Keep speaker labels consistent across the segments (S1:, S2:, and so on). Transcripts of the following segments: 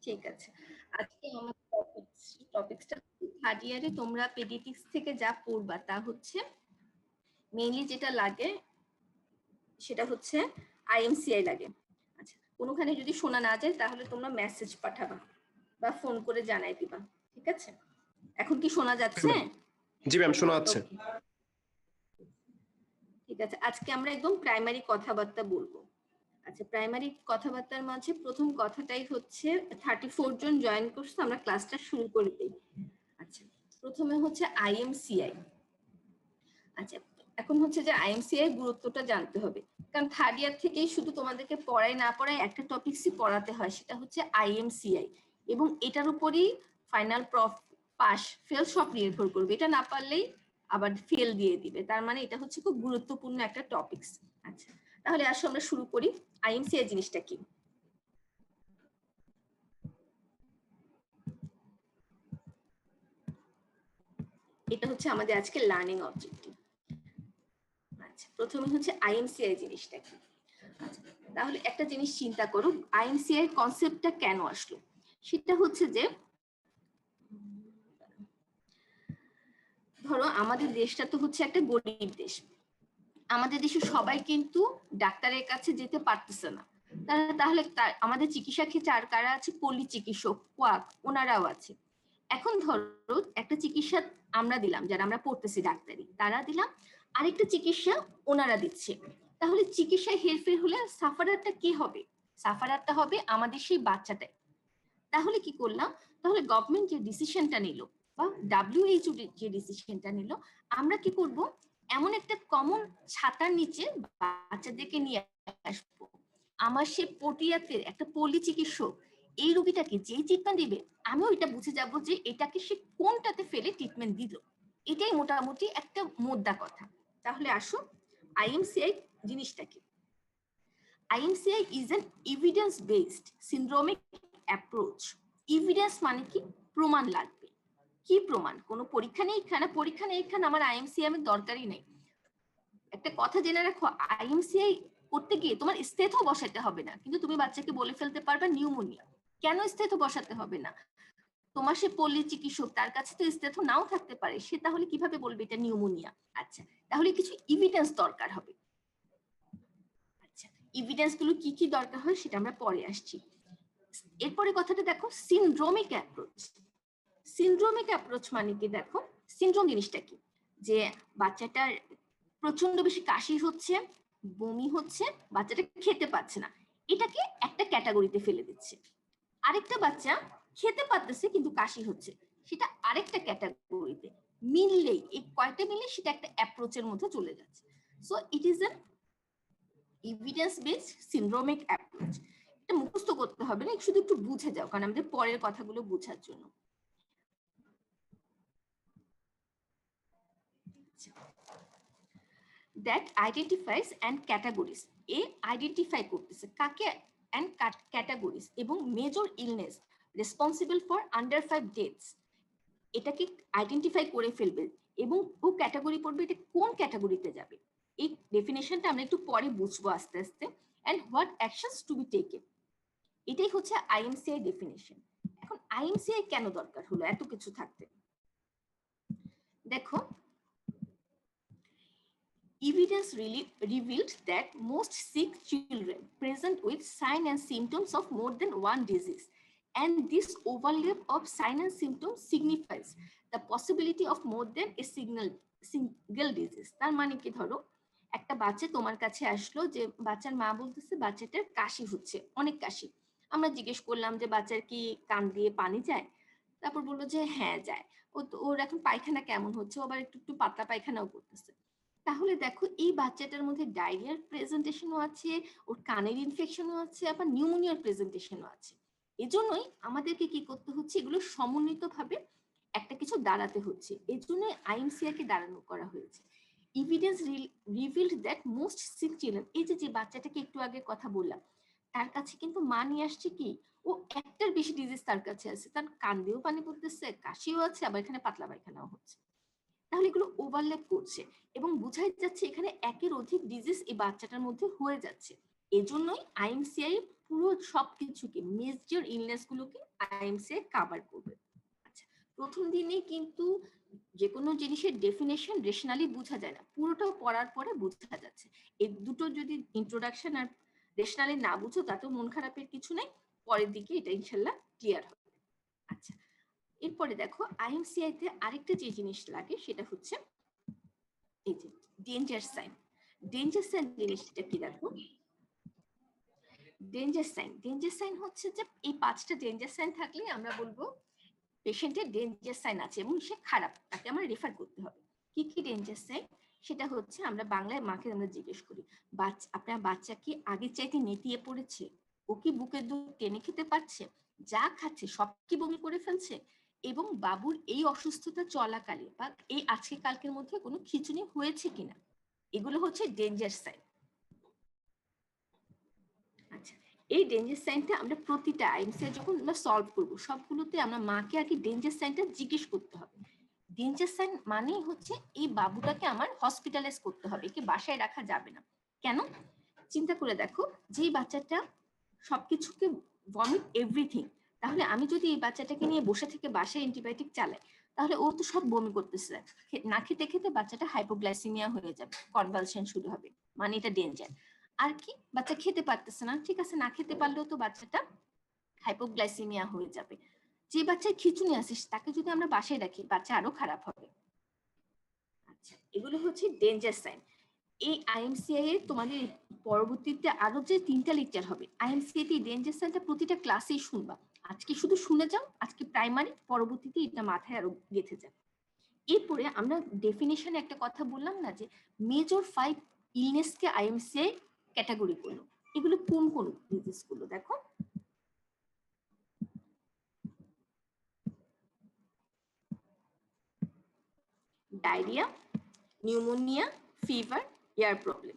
S1: ঠিক আছে, আজকে আমাদের টপিকসটা থার্ড ইয়ারে তোমরা পেডিয়াট্রিক্স থেকে যা পড়বা তা হচ্ছে মেইনলি যেটা লাগে সেটা হচ্ছে আইএমসিআই লাগে। আচ্ছা, কোনোখানে যদি শোনা না যায় তাহলে তোমরা মেসেজ পাঠাবা বা ফোন করে জানাই দিবা, ঠিক আছে? এখন কি শোনা যাচ্ছে?
S2: জি ম্যাম, শোনা যাচ্ছে।
S1: ঠিক আছে, আজকে আমরা একদম প্রাইমারি কথাবার্তা বলবো। আচ্ছা, প্রাইমারি কথাবার্তার মাঝে প্রথম কথাটাই হচ্ছে 34 জন জয়েন করছে, আমরা ক্লাসটা শুরু করে দিই। আচ্ছা, প্রথমে হচ্ছে আইএমসিআই। আচ্ছা, এখন হচ্ছে যে আইএমসিআই গুরুত্বটা জানতে হবে, কারণ থার্ড ইয়ার থেকেই শুধু তোমাদেরকে পড়ায় না পড়ায় একটা টপিকসই পড়াতে হয়, সেটা হচ্ছে আইএমসিআই, এবং এটার উপরই ফাইনাল পাস ফেল সব নির্ভর করবে। এটা না পারলেই আবার ফেল দিয়ে দিবে, তার মানে এটা হচ্ছে খুব গুরুত্বপূর্ণ একটা টপিকস। আচ্ছা, তাহলে আসো আমরা শুরু করি। আইএমসিআই জিনিসটা কি? এটা হচ্ছে আমাদের আজকে লার্নিং অবজেক্টিভ। আচ্ছা, প্রথমে হচ্ছে আইএমসিআই জিনিসটা কি। আচ্ছা, তাহলে একটা জিনিস চিন্তা করো, আইএমসিআই কনসেপ্টটা কেন আসলো। সেটা হচ্ছে যে ধরো আমাদের দেশটা তো হচ্ছে একটা গরিব দেশ, আমাদের দেশে সবাই কিন্তু ডাক্তারের কাছে যেতে পারতেছে না। তাহলে আমাদের চিকিৎসা ক্ষেত্রে আর কারা আছে? পল্লী চিকিৎসক, কোয়াক, ওনারাও আছে। এখন ধরো একটা চিকিৎসা আমরা দিলাম, যারা আমরা পড়তেছি ডাক্তারি, তারা দিলাম, আরেকটা চিকিৎসা ওনারা দিচ্ছে। তাহলে চিকিৎসায় হেরফের হলে সাফারারটা কে হবে? সাফারারটা হবে আমাদের সেই বাচ্চাটাই। তাহলে কি করলাম, তাহলে গভর্নমেন্ট যে ডিসিশনটা নিল বা WHO যে ডিসিশনটা নিল, আমরা কি করব, এমন একটা কমন ছাতার নিচে বাচ্চাদেরকে নিয়ে আসবো। আমার সে পটিয়াতে একটা পল্লী চিকিৎসক এই রোগীটাকে যেই ট্রিটমেন্ট দিবে, আমিও এটা বুঝে যাব যে এটাকে সে কোনটাতে ফেলে ট্রিটমেন্ট দিল। এটাই মোটামুটি একটা মোদ্দা কথা। তাহলে আসো আইএমসিআই জিনিসটা কি। IMCI is an evidence-based syndromic approach. Evidence মানে কি? প্রমাণ লাগবে। কি প্রমাণ? কোনো পরীক্ষা নেই এখানে, পরীক্ষা নেই এখানে, আমার IMCI এর দরকারই নেই। একটা কথা জেনে রাখো, IMCI করতে গিয়ে তোমার স্টেথও বসাতে হবে না, কিন্তু তুমি বাচ্চাকে বলে ফেলতে পারবে নিউমোনিয়া। কেন স্টেথও বসাতে হবে না? তোমার সে পল্লী চিকিৎসক, তার কাছে তো স্টেথও নাও থাকতে পারে, সে তাহলে কিভাবে বলবে এটা নিউমোনিয়া? আচ্ছা, তাহলে কিছু এভিডেন্স দরকার হবে। এভিডেন্স গুলো কি কি দরকার হয় সেটা আমরা পরে আসছি। এরপরে কথাটা দেখো, সিনড্রোমিক অ্যাপ্রোচ। সিনড্রোমিক অ্যাপ্রোচ মানে কি? দেখো, সিনড্রোম জিনিসটা কি, যে বাচ্চাটার প্রচন্ড বেশি কাশি হচ্ছে, বমি হচ্ছে, বাচ্চাটা খেতে পাচ্ছে না, এটাকে একটা ক্যাটাগরিতে ফেলে দিচ্ছে। আরেকটা বাচ্চা খেতে পারতেছে কিন্তু কাশি হচ্ছে, সেটা আরেকটা ক্যাটাগরিতে। মিললেই এই কয়টা মিলে সেটা একটা অ্যাপ্রোচের মধ্যে চলে যাচ্ছে। So it is an evidence based syndromic approach. এটা মুখস্থ করতে হবে না, শুধু একটু বুঝে যাও, কারণ আমাদের পরের কথাগুলো বোঝার জন্য। That identifies and categories. এ আইডেন্টিফাই করতেছে কাকে অ্যান্ড ক্যাটাগরিজ, এবং major illness responsible for under 5 deaths, এটাকে আইডেন্টিফাই করে ফেলবে এবং ও ক্যাটাগরি পড়বে, এটা কোন ক্যাটাগরিতে যাবে। এই ডেফিনেশনটা আমরা একটু পরে বুঝবো আস্তে আস্তে। And what actions to be taken, এটাই হচ্ছে আইএমসিআই ডেফিনেশন। এখন আইএমসিআই কেন দরকার হলো এত কিছু থাকতে? দেখো, evidence really revealed that most sick children present with signs and symptoms of more than one disease, and this overlap of signs and symptoms signifies the possibility of more than a single disease. তার মানে কি, ধরো একটা বাচ্চা তোমার কাছে আসলো, যে বাচ্চার মা বলতেছে বাচ্চাটার কাশি হচ্ছে, অনেক কাশি। আমরা জিজ্ঞেস করলাম যে বাচ্চার কি কান দিয়ে পানি যায়? তারপর বললো যে হ্যাঁ যায়। ওর এখন পায়খানা কেমন হচ্ছে? আবার একটু একটু পাতলা পায়খানাও করতেছে। তাহলে দেখো, এই বাচ্চাটার মধ্যে ডায়রিয়ার প্রেজেন্টেশনও আছে, ওর কানের ইনফেকশনও আছে, আবার নিউমোনিয়ার প্রেজেন্টেশনও আছে। এজন্যই আমাদেরকে কি করতে হচ্ছে, এগুলো সমন্বিতভাবে একটা কিছু দাঁড়াতে হচ্ছে। এর জন্য আইএমসিআই কে দাঁড়ানো করা হয়েছে। Evidence revealed that most sick children, এই যে বাচ্চাটাকে একটু আগে কথা বললাম, তার কাছে কিন্তু মা নিয়ে আসছে কি, ও একটার বেশি ডিজিজ তার কাছে আছে, তার কান দিয়েও পানি পড়তেছে, কাশিও আছে, আবার এখানে পাতলা পায়খানাও হচ্ছে। তাহলে এগুলো ওভারল্যাপ করছে এবং বোঝাই যাচ্ছে এখানে একের অধিক ডিজিজ এই বাচ্চাটার মধ্যে হয়ে যাচ্ছে। এজন্যই আইএমসিআই পুরো সবকিছুকে মেজর ইলনেস গুলোকে আইএমসিআই কভার করবে। আচ্ছা, প্রথম দিনে কিন্তু যে কোনো জিনিসের ডেফিনেশন রেশনালি বোঝা যায় না, পুরোটাও পড়ার পরে বোঝা যাচ্ছে। এই দুটো যদি ইন্ট্রোডাকশন আর রেশনালি না বুঝো তাতেও মন খারাপের কিছু নেই, পরের দিকে এটা ইনশাল্লাহ ক্লিয়ার হবে। আচ্ছা, এরপরে দেখো আইএমসিআই তে আরেকটা যে জিনিস লাগে সেটা হচ্ছে এই যে ডেঞ্জার সাইন। ডেঞ্জার সাইন জিনিসটা কি দেখো, ডেঞ্জার সাইন হচ্ছে যে এই 5টা ডেঞ্জার সাইন থাকলে আমরা বলবো পেশেন্টের ডেঞ্জার সাইন আছে এবং সে খারাপ, তাকে আমরা রেফার করতে হবে। কি কি ডেঞ্জার সাইন সেটা হচ্ছে আমরা বাংলায় মাকে আমরা জিজ্ঞেস করি, আপনার বাচ্চা কি আগের চাইতে নেতিয়ে পড়েছে, ও কি বুকের দুধ টেনে খেতে পারছে, যা খাচ্ছে সব কি বমি করে ফেলছে, এবং বাবুর এই অসুস্থতা চলাকালে বা এই আজকে কালকের মধ্যে কোনো খিঁচুনি হয়েছে কিনা, এগুলো হচ্ছে ডেঞ্জার সাইন। আচ্ছা, এই ডেঞ্জার সাইনটা আমরা প্রতিটা আইএমসিআই যখন আমরা সলভ করব সবগুলোতে আমরা মাকে আগে ডেঞ্জার সাইনটা জিজ্ঞেস করতে হবে। ডেঞ্জার সাইন মানেই হচ্ছে এই বাবুটাকে আমার হসপিটালাইজ করতে হবে, একে বাসায় রাখা যাবে না। কেন? চিন্তা করে দেখো, যেই বাচ্চাটা সবকিছুকে ভমিট এভরিথিং, তাহলে আমি যদি এই বাচ্চাটাকে নিয়ে বসে থেকে বাসায় অ্যান্টিবায়োটিক চালাই তাহলে ও তো সব বমি করতেছে, না খেতে খেতে বাচ্চাটা হাইপোগ্লাইসিমিয়া হয়ে যাবে, কনভালশন শুরু হবে, মানে এটা ডেঞ্জার। আর কি, বাচ্চা খেতে পারতেছে না, ঠিক আছে, না খেতে পারলেও তো বাচ্চাটা হাইপোগ্লাইসিমিয়া হয়ে যাবে। যে বাচ্চার খিঁচুনি আছে তাকে যদি আমরা বাসায় রাখি বাচ্চা আরো খারাপ হবে। আচ্ছা, এগুলো হচ্ছে ডেঞ্জার সাইন। এই আইএমসিআই এর তোমাদের পরবর্তীতে আরো যে 3টা লেকচার হবে আইএমসিআই তে ডেঞ্জার সাইনটা প্রতিটা ক্লাসেই শুনবা। আজকে শুধু শুনে যাও, আজকে প্রাইমারি, পরবর্তীতে এটা মাথায় আরো গেঁথে যাবে। এরপরে আমরা ডেফিনেশনে একটা কথা বললাম না যে মেজর 5 ইলনেসকে আইএমসিআই ক্যাটাগরি করলো, এগুলো কোন কোন ডিজিজ গুলো দেখো, diarrhoea, pneumonia, fever, air problem.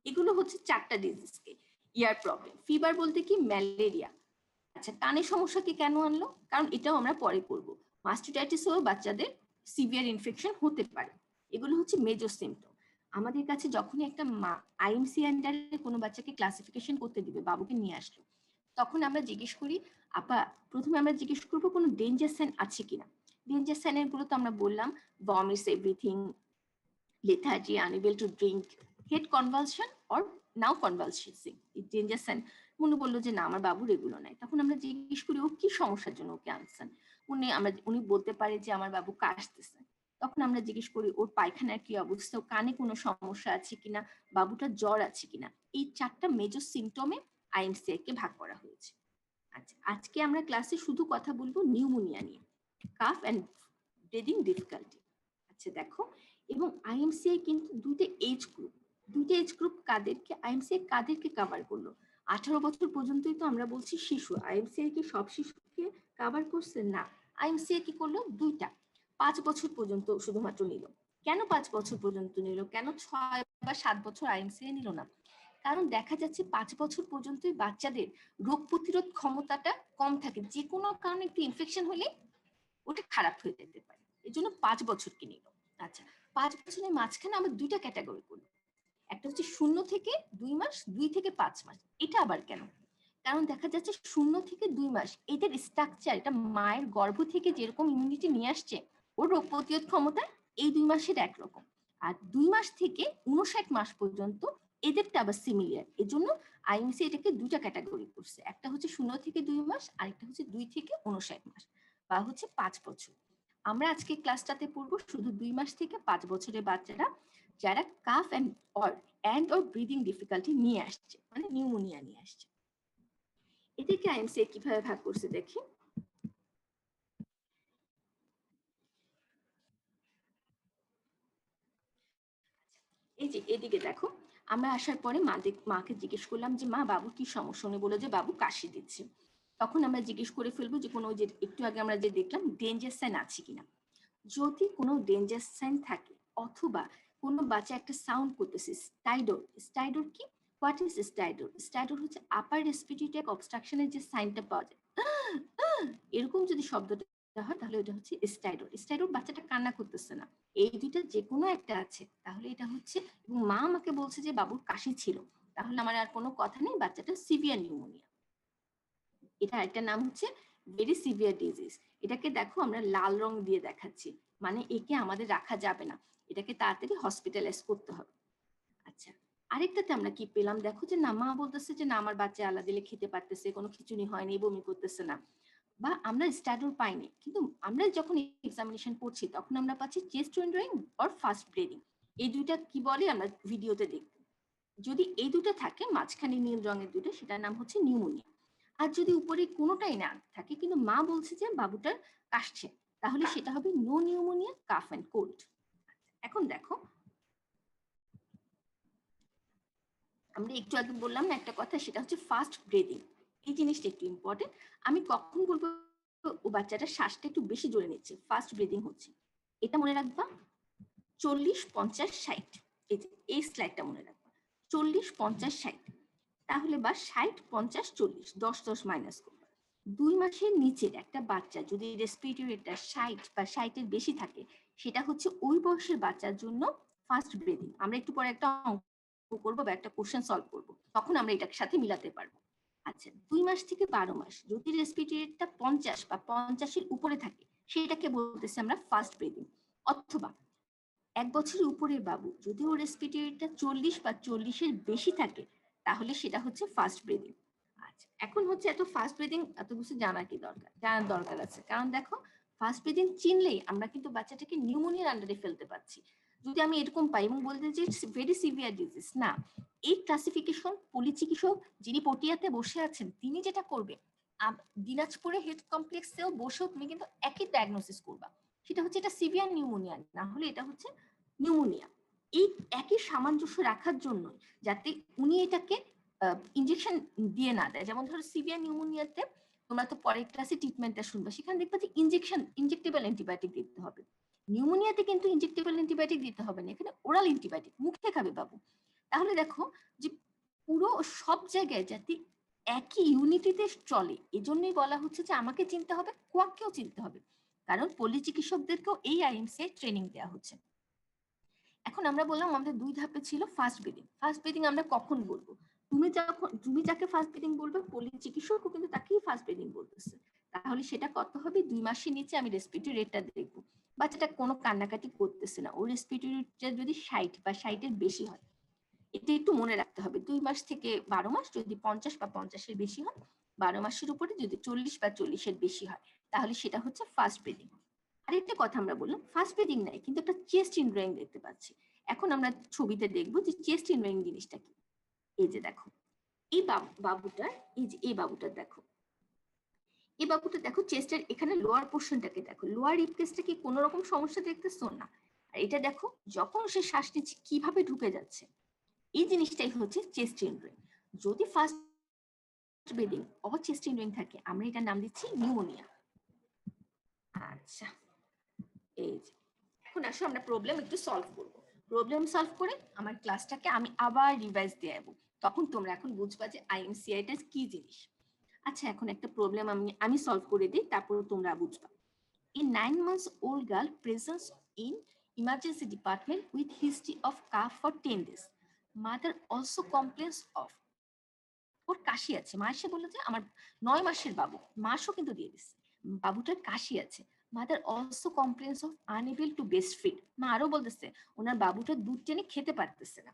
S1: এগুলো হচ্ছে 4টা ডিজিজকে। এয়ার প্রবলেম, ফিভার বলতে কি ম্যালেরিয়া। আচ্ছা, কানের সমস্যা কি কেন আনলো, কারণ এটাও আমরা পরে করব। মাস্টাইটিসও বাচ্চাদের সিভিয়ার ইনফেকশন হতে পারে। এগুলো হচ্ছে মেজর সিমটম। আমাদের কাছে যখনই একটা মা আইএমসি আন্ডারে কোনো বাচ্চাকে ক্লাসিফিকেশন করতে দিবে, বাবুকে নিয়ে আসলো, তখন আমরা জিজ্ঞেস করি, আপা প্রথমে আমরা জিজ্ঞেস করবো কোনো ডেঞ্জার সাইন আছে কিনা। ডেঞ্জার সাইনের গুলো তো আমরা বললাম, vomits everything, lethargy, unable to drink, head convulsion or now convulsing, danger sign. উনি বললো যে না আমার বাবুর এগুলো নাই, তখন আমরা জিজ্ঞেস করি ও কি সমস্যার জন্য ওকে আনছেন। উনি বলতে পারে যে আমার বাবু কাশতেছে, তখন আমরা জিজ্ঞেস করি ওর পায়খানার কি অবস্থা, ও কানে কোনো সমস্যা আছে কিনা, বাবুটার জ্বর আছে কিনা। এই 4টা মেজর সিমটমে আইএমসিআই কে ভাগ করা হয়েছে। আচ্ছা, আজকে আমরা ক্লাসে শুধু কথা বলবো নিউমোনিয়া নিয়ে, কাফ অ্যান্ড ব্রিদিং ডিফিকাল্টি। আচ্ছা দেখো, এবং আইএমসিআই কিন্তু দুইটা এজ গ্রুপ কাদেরকে আইএমসিআই কাদেরকে কভার করলো, 18 বছর পর্যন্তই তো আমরা বলছি শিশু, আইএমসিআই কি সব শিশুকে কভার করছে না, আইএমসিআই কি করলো দুইটা, 5 বছর পর্যন্ত শুধুমাত্র নিল। কেন 5 বছর পর্যন্ত নিল, কেন 6 বা 7 বছর আইএমসিআই নিল না? কারণ দেখা যাচ্ছে 5 বছর পর্যন্তই বাচ্চাদের রোগ প্রতিরোধ ক্ষমতাটা কম থাকে, যে কোনো কারণে একটু ইনফেকশন হলে ওটা খারাপ হয়ে যেতে পারে, এই জন্য 5 বছরকে নিল। আচ্ছা, 5 বছরের মাঝখানে আমরা দুইটা ক্যাটাগরি করব, একটা হচ্ছে 0 থেকে 2 মাস, 2 থেকে 5 মাস। এটা আবার কেন? কারণ দেখা যাচ্ছে 0 থেকে 2 মাস এদের স্ট্রাকচার, এটা মায়ের গর্ভ থেকে যেরকম ইমিউনিটি নিয়ে আসছে, ওর রোগ প্রতিরোধ ক্ষমতা এই 2 মাসের একরকম। আর 2 মাস থেকে 59 মাস পর্যন্ত এদেরটা আবার সিমিলার। এজন্য আইএমসি এটাকে দুইটা ক্যাটাগরি করছে, একটা হচ্ছে 0 থেকে 2 মাস, আরেকটা হচ্ছে 2 থেকে 59 মাস বা হচ্ছে 5 বছর। আমরা আজকে ক্লাসটাতে পড়বো শুধু 2 মাস থেকে 5 বছরের বাচ্চারা যারা calf and or breathing difficulty নিয়ে আসছে, মানে নিউমোনিয়া নিয়ে আসছে। এদেরকে আইএমসিআই কিভাবে ভাগ করছে দেখি। এই যে এদিকে দেখো, আমরা আসার পরে মাকে জিজ্ঞেস করলাম যে মা বাবুর কি সমস্যা, উনি বলে যে বাবু কাশি দিচ্ছে। তখন আমরা জিজ্ঞেস করে ফেলবো যে কোনো, যে একটু আগে আমরা যে দেখলাম ডেঞ্জার সাইন আছে কিনা। যদি কোনো ডেঞ্জার সাইন থাকে অথবা কোনো বাচ্চা একটা সাউন্ড করতেছে স্টাইডর কি, হোয়াট ইজ স্টাইডর? স্টাইডর হচ্ছে আপার রেসপিরেটরি ট্র্যাক্ট অবস্ট্রাকশনের যে সাইনটা পাওয়া যায়, এরকম যদি শব্দটা হয় তাহলে এটা হচ্ছে স্টাইডর বাচ্চাটা কান্না করতেছে না, এই দুইটা যে কোনো একটা আছে তাহলে এটা হচ্ছে। এবং মা আমাকে বলছে যে বাবুর কাশি ছিল, তাহলে আমার আর কোনো কথা নেই, বাচ্চাটা সিভিয়ার নিউমোনিয়া। এটা একটা নাম হচ্ছে ভেরি সিভিয়ার ডিজিজ। এটাকে দেখো আমরা লাল রং দিয়ে দেখাচ্ছি, মানে একে আমাদের রাখা যাবে না, এটাকে তাড়াতাড়ি হসপিটালাইজ করতে হবে। আচ্ছা, আরেকটাতে আমরা কি পেলাম দেখো, যে না মা বলতেছে যে না আমার বাচ্চা আলা দিলে খেতে পারতেছে, কোনো খিচুনি হয়নি, বমি করতেছে না, বা আমরা স্ট্যাডুল পাইনি, কিন্তু আমরা যখন এক্সামিনেশন করছি তখন আমরা পাচ্ছি চেস্ট উইন্ডোয়িং অর ফাস্ট ব্রিদিং। এই দুইটা কি বলে আমরা ভিডিওতে দেখব। যদি এই দুটো থাকে মাঝখানে নীল রঙের দুটো, সেটার নাম হচ্ছে নিউমোনিয়া। আর যদি উপরে কোনোটাই না থাকে কিন্তু মা বলছে যে বাবুটার কাশছে, তাহলে সেটা হবে no pneumonia, cough and cold. এখন দেখো, আমরা একটু আগে বললাম না একটা কথা, সেটা হচ্ছে ফাস্ট ব্রিদিং। এই জিনিসটা একটু ইম্পর্টেন্ট। আমি কখন বলবো ও বাচ্চাটা শ্বাসটা একটু বেশি জোরে নিচ্ছে, ফাস্ট ব্রিদিং হচ্ছে, এটা মনে রাখবা 40, 50, 60। এই স্লাইডটা মনে রাখবা 40, 50, 60। তাহলে বা 60, 50, 40, 10 10 মাইনাস করবা। 2 মাসের নিচের একটা বাচ্চা যদি রেসপিরেটরি রেটটা 60 বা 60-এর বেশি থাকে, সেটা হচ্ছে ওই বয়সের বাচ্চার জন্য ফাস্ট ব্রিদিং। আমরা একটু পরে একটা অঙ্ক করবো বা একটা কোশ্চেন সলভ করবো, তখন আমরা এটার সাথে মিলাতে পারবো। আচ্ছা, 2 মাস থেকে 12 মাস যদি রেসপিরেটরি রেটটা 50 বা 50-এর উপরে থাকে, সেটাকে বলতেছি আমরা ফাস্ট ব্রিদিং। অথবা 1 বছরের উপরের বাবু যদি ওর রেসপিরেটরি রেটটা 40 বা 40-এর বেশি থাকে, তাহলে সেটা হচ্ছে ফাস্ট ব্রিদিং। আচ্ছা, এখন হচ্ছে এত ফাস্ট ব্রিদিং এত কিছু জানার কি দরকার, জানার দরকার আছে, কারণ দেখো ফাস্ট ব্রিদিং চিনলেই আমরা কিন্তু বাচ্চাটাকে নিউমোনিয়ার আন্ডারে ফেলতে পারছি। যদি আমি এরকম পাই এবং বলতে যে ভেরি সিভিয়ার ডিজিজ না, এই ক্লাসিফিকেশন পলি চিকিৎসক যিনি পটিয়াতে বসে আছেন তিনি যেটা করবে, দিনাজপুরে হেলথ কমপ্লেক্সেও বসেও তুমি কিন্তু একই ডায়াগনোসিস করবা, সেটা হচ্ছে এটা সিভিয়ার নিউমোনিয়া না হলে এটা হচ্ছে নিউমোনিয়া। এই একই সামঞ্জস্য রাখার জন্য, যাতে উনি এটাকে ইনজেকশন দিয়ে না দেয়। যেমন ধরো সিভিয়ার নিউমোনিয়াতে তোমরা তো পরের ক্লাসে ট্রিটমেন্টটা শুনবে, সেখানে দেখবে যে ইনজেক্টেবল অ্যান্টিবায়োটিক দিতে হবে। নিউমোনিয়াতে কিন্তু ইনজেক্টেবল অ্যান্টিবায়োটিক দিতে হবে না, এখানে ওরাল অ্যান্টিবায়োটিক মুখে খাবে বাবু। তাহলে দেখো যে পুরো সব জায়গায় যাতে একই ইউনিটিতে চলে, এজন্যই বলা হচ্ছে যে আমাকে চিনতে হবে, কোয়াককেও চিনতে হবে, কারণ পল্লী চিকিৎসকদেরকেও এই আইএমসি ট্রেনিং দেওয়া হচ্ছে। এখন আমরা বললাম আমাদের 2 ধাপে ছিল ফাস্ট ব্রিদিং। ফাস্ট ব্রিদিং আমরা কখন বলবো, তুমি যাকে ফাস্ট ব্রিদিং বলবে পল্লী চিকিৎসকও কিন্তু তাকেই ফাস্ট ব্রিদিং বলতেছে। তাহলে সেটা কত হবে, 2 মাসের নিচে আমি রেসপিরেটরি রেটটা দেখবো, বাচ্চাটা কোনো কান্নাকাটি করতেছে না, ওর রেসপিরেটরি রেটটা যদি 60 বা 60-এর বেশি হয়, এটা একটু মনে রাখতে হবে। 2 মাস থেকে 12 মাস যদি 50 বা 50-এর বেশি হয়, 12 মাসের উপরে যদি 40 বা 40-এর বেশি হয়, তাহলে সেটা হচ্ছে ফাস্ট ব্রিদিং। আরেকটা কথা আমরা বললাম ফাস্ট ব্রিদিং নাই কিন্তু একটা চেস্ট ইনড্রয়িং দেখতে পাচ্ছি। এখন আমরা ছবিতে দেখবো যে চেস্ট ইনড্রয়িং জিনিসটা কি। এই যে দেখো, এই বাবুটার, এই যে এই বাবুটার দেখো, এই বাবুটা দেখো চেস্টের এখানে লোয়ার পোর্শনটাকে দেখো, লোয়ার রিপকেসটা কি কোনো রকম সমস্যা দেখতেছো না? আর এটা দেখো যখন সে শ্বাস নিচ্ছে কিভাবে ঢুকে যাচ্ছে, এই জিনিসটাই হচ্ছে চেস্ট ইনড্রয়িং। যদি ফাস্ট ব্রিদিং অর চেস্ট ইনড্রয়িং থাকে, আমরা এটার নাম দিচ্ছি নিউমোনিয়া। আচ্ছা, এই যে এখন আসো আমরা প্রবলেম একটু সলভ করব। প্রবলেম সলভ করে আমার ক্লাসটাকে আমি আবার রিভাইজ দিয়ে যাবো, তখন তোমরা এখন বুঝবা যে আইএমসিআইটা কি জিনিস। আচ্ছা, এখন একটা প্রবলেম আমি সলভ করে দিই, তারপর তোমরা বুঝবা। A 9 months old girl presents in emergency department with history of cough for 10 days. Mother also complains of, ওর কাশি আছে, মা এসে বললো যে আমার 9 মাসের বাবু, মাসও কিন্তু দিয়ে দিচ্ছে, বাবুটার কাশি আছে। Mother also complains of unable to breastfeed, মা আরো বলতেছে ওনার বাবুটা দুধ টেনে খেতে পারতেছে না।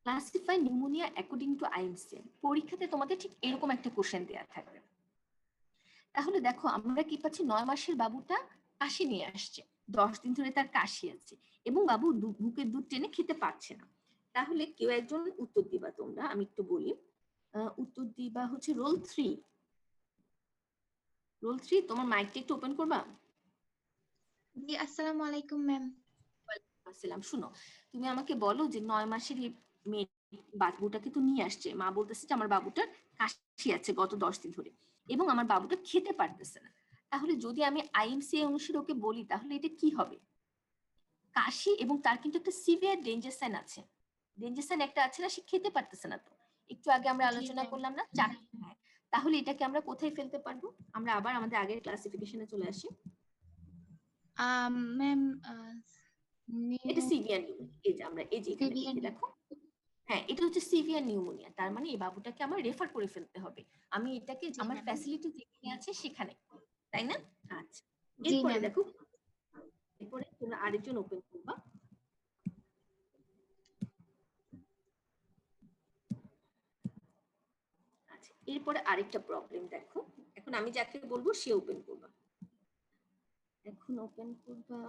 S1: Classify pneumonia according to IMCM. পরীক্ষাতে তোমাদের ঠিক এরকম একটা কোশ্চেন দেওয়া থাকবে। তাহলে দেখো আমরা কি পাচ্ছি, 9 মাসের বাবুটা কাশি নিয়ে আসছে, 10 দিন ধরে তার কাশি আছে এবং বাবু বুকের দুধ টেনে খেতে পারছে না। তাহলে কেউ একজন উত্তর দিবা তোমরা, আমি একটু বলি। উত্তর দিবা হচ্ছে রোল 3। রোল 3, তোমার মাইকটা একটু ওপেন করবা।
S3: জি, আসসালামু আলাইকুম ম্যাম।
S1: আসসালাম। শুনো, তুমি আমাকে বলো যে 9 মাসের এই মেয়ে বাবুটাকে তো নিয়ে আসছে, মা বলতেছে যে আমার বাবুটার কাশি আছে গত 10 দিন ধরে এবং আমার বাবুটা খেতে পারতেছে না। তাহলে যদি আমি আইএমসিআই অনুসারে ওকে বলি, তাহলে এটা কি হবে, কাশি এবং তার কিন্তু একটা সিভিয়ার ডেঞ্জার সাইন আছে। ডেঞ্জার সাইন একটা আছে না, সে খেতে পারতেছে না। তো একটু আগে আমরা আলোচনা করলাম না 4, হ্যাঁ, তাহলে এটাকে আমরা কোথায় ফেলতে পারবো, আমরা আবার আমাদের আগের ক্লাসিফিকেশনে চলে আসি।
S3: ম্যাম
S1: এটা সিভিয়ার নিউমোনিয়া, এই যে আমরা এই যে এখানে লিখে দেখো, হ্যাঁ, এটা হচ্ছে সিভিয়ার নিউমোনিয়া। তার মানে এই বাবুটাকে আমার রেফার করে ফেলতে হবে। আমি এটাকে
S3: জি
S1: আমার
S3: ম্যাম।
S1: ফ্যাসিলিটি যেখানে আছে সেখানে, তাই না? আচ্ছা,
S3: জি
S1: এরপরে
S3: ম্যাম।
S1: দেখো, এরপরে তোমরা আরেকজন ওপেন করবা। আচ্ছা, এরপরে আরেকটা প্রবলেম দেখো। এখন আমি যাকে বলবো সে ওপেন করবা। এখন ওপেন করবা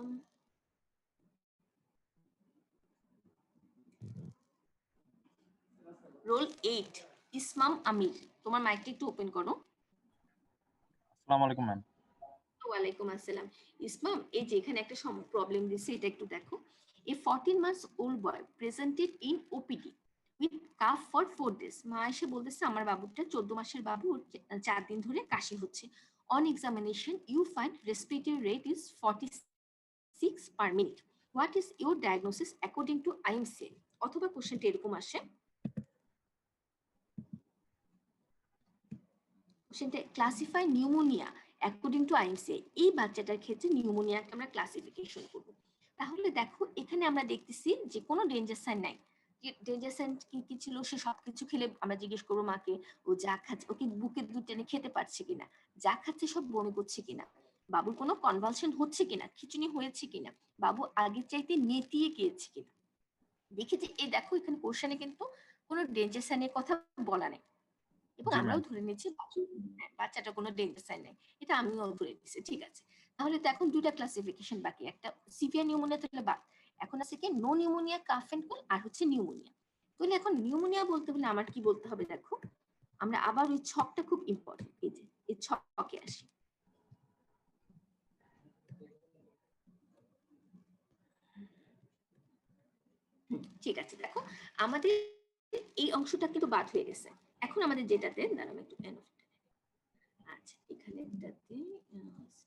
S1: রোল 8, ইসমাম আমির। তোমার মাইকটা একটু ওপেন করো।
S4: আসসালামু আলাইকুম ম্যাম।
S1: ওয়ালাইকুম আসসালাম। ইসমাম, এই যে এখানে একটা প্রবলেম দিচ্ছে, এটা একটু দেখো। A 14 months old boy presented in OPD with cough for 4 days. মা এসে বলতেছে আমার বাবুটা 14 মাসের বাবু, 4 দিন ধরে কাশি হচ্ছে। On examination you find respiratory rate is 46 per minute. What is your diagnosis according to IMC? অথবা কোশ্চেনটা এরকম আসে, কোশ্চেনটা classify pneumonia according two IMC. এই বাচ্চাটার ক্ষেত্রে নিউমোনিয়াকে আমরা ক্লাসিফিকেশন করব। তাহলে দেখো এখানে আমরা দেখতেছি যে কোনো ডেঞ্জার সাইন নাই। ডেঞ্জার সাইন কি কি ছিল, সে সবকিছু খেলে আমরা জিজ্ঞেস করবো মাকে ও যা খাচ্ছে ওকে বুকে দুধ টেনে খেতে পারছে কিনা, যা খাচ্ছে সব বমি করছে কিনা, বাবুর কোনো কনভালশন হচ্ছে কিনা, খিচুনি হয়েছে কিনা, বাবু আগের চাইতে নেতিয়ে গিয়েছে কিনা। দেখেছি এই দেখো এখানে কোশ্চেনে কিন্তু কোনো ডেঞ্জার সাইনের কথা বলা নেই, এবং
S4: জি
S1: আমরাও
S4: ম্যাম।
S1: ধরে নিচ্ছি বাচ্চাটা কোনো ডেঞ্জার সাইন নেই, এটা আমিও ধরে নিচ্ছি। ঠিক আছে, তাহলে তো এখন দুইটা ক্লাসিফিকেশন বাকি, একটা সিভিয়ার নিউমোনিয়া তাহলে বাদ, এখন আছে কি no pneumonia, cough and cold, আর হচ্ছে নিউমোনিয়া। তাহলে এখন নিউমোনিয়া বলতে হলে আমার কি বলতে হবে দেখো, আমরা আবার ওই ছকটা খুব ইম্পর্টেন্ট, এই যে এই ছকে আসি। ঠিক আছে, দেখো আমাদের এই অংশটা কিন্তু বাদ হয়ে গেছে। এখন আমাদের যেটাতে দাঁড়ানো একটু আচ্ছা এখানে এটাতে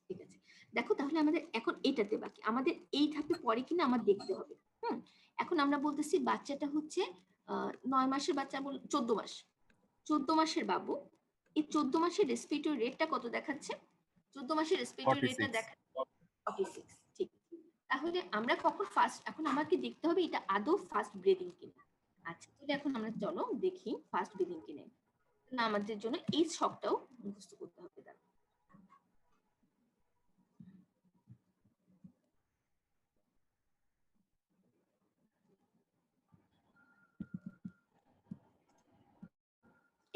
S1: ঠিক আছে, দেখো তাহলে আমাদের এখন এটাতে বাকি, আমাদের এই ধাপে পরে কিনা আমার দেখতে হবে। এখন আমরা বলতেছি বাচ্চাটা হচ্ছে 9 মাসের বাচ্চা, 14 মাস, 14 মাসের বাবু। এই 14 মাসের রেসপিরেটরি রেটটা কত দেখাচ্ছে? 14 মাসের রেসপিরেটরি রেটটা
S4: 46।
S1: দেখা 46। ঠিক, তাহলে আমরা কখন ফার্স্ট, এখন আমাকে দেখতে হবে এটা আদৌ ফার্স্ট ব্রিদিং কিনা। আচ্ছা তাহলে এখন আমরা চলো দেখি ফার্স্ট ব্রিদিং কিনা। না, আমাদের জন্য এই ছকটাও মুখস্থ করতে হবে।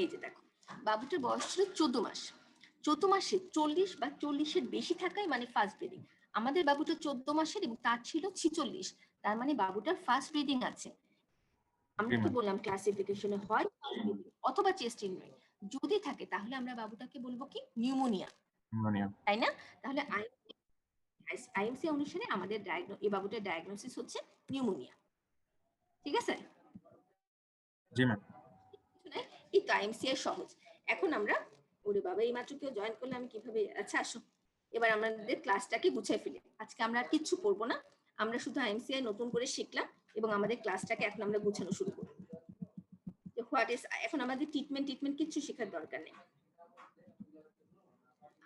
S1: এই যে দেখো বাবুটার বয়স ছিল 14 মাস, 14 মাসে 40 বা 40-এর বেশি থাকাই মানে ফার্স্ট ব্রিদিং। আমাদের বাবুটা 14 মাসের এবং তার ছিল 46, তার মানে বাবুটার ফার্স্ট ব্রিদিং আছে। আমরা
S4: জি
S1: কি
S4: ম্যাম।
S1: বললাম ক্লাসিফিকেশনে হয় অথবা চেস্ট ইনফেকশন, যদি থাকে তাহলে আমরা বাবুটাকে বলবো কি নিউমোনিয়া,
S4: নিউমোনিয়া।
S1: তাই না? তাহলে আইএমসি অনুসারে আমাদের এই বাবুটার ডায়াগনোসিস হচ্ছে নিউমোনিয়া। ঠিক আছে,
S4: জি ম্যাম।
S1: এই তো আইএমসিআই সহজ। এখন আমরা, ওরে বাবা এই মাত্র কেউ জয়েন করলে আমি কিভাবে, আচ্ছা আসো এবার আমাদের ক্লাসটাকে গুছিয়ে ফেলি। আজকে আমরা আর কিচ্ছু পড়বো না, আমরা শুধু আইএমসিআই নতুন করে শিখলাম এবং আমাদের ক্লাসটাকে এখন আমরা গুছানো শুরু করবো। হোয়াট ইজ, এখন আমাদের ট্রিটমেন্ট কিচ্ছু শেখার দরকার নেই,